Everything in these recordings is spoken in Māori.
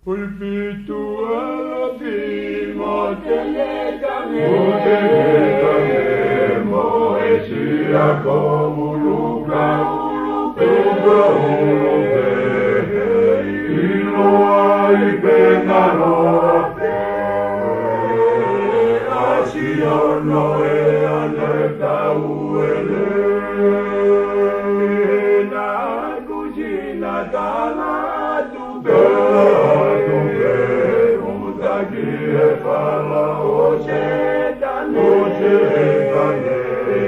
Pulpitu alapi motelekane moesia komuluka ulupe iloa ipengarope asiono e aneta uele na kusina tala tupe fala ojetane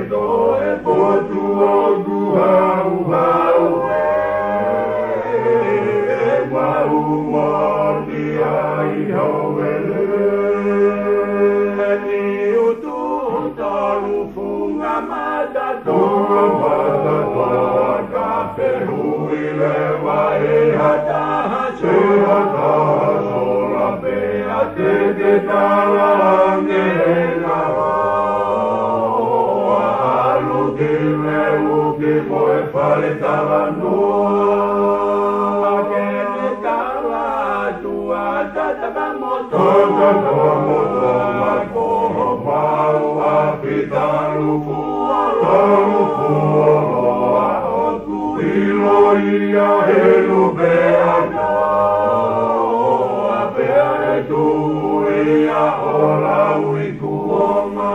do e potu ogu hau mordi ai hauele ni utu talu funga mata toa kape huile wae hata te talangela alu kime uki moe pale talanoa kene tala tua tataba moto makoho mau apitalu oku ilo ia helu beano ola uikuoma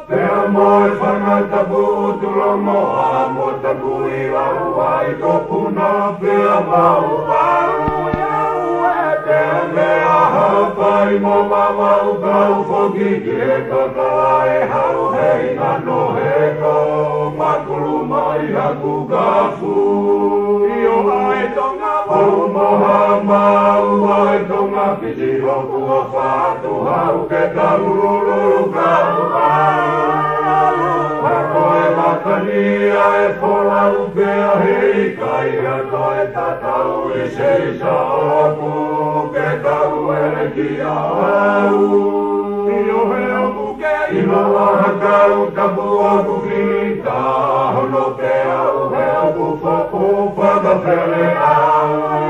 pea moe whangata putulo moa mo taku ila uai kopuna pea mau pea mea haupai mo mamau kau foki kie kakala e hau hei nano heko makulu mai haku kafu io ai tonga moha mau ai tonga piti hoku o whātu hau ke taururu kau koe matania e pola upea hei kai ha koe tatau i seisa oku ke tau ere ki au io he oku ke ilo aha kau tapu oku kita hono pe au he oku whaku whakapele au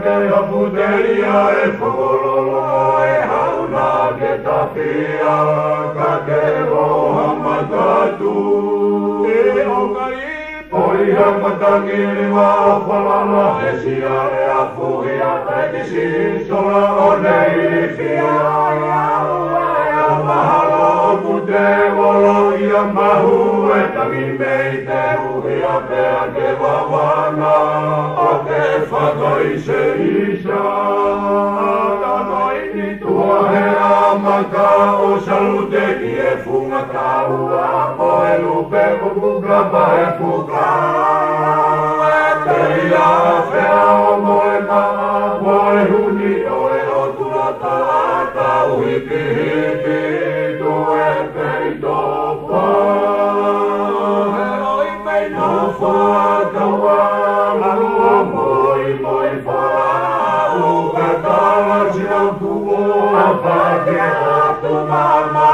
ke a puteria e whakololo e hauna ke tapia ka ke roha matatu e ongai poi hamatangi rima whalala e sia e a fuhia petisi sola o nei fia e mahalo o pute wolo ia mahu e tangi mei te uhia pea ke wawana Whakoi se isa Kakoi ni tua he amaka o salute ki e funga kaua Moe lupe o kuka pae kuka Te ia whea o moe maa Moe huni oe o tua taata Uhipi hipi tue pei topa He oi pei no whakawa Mama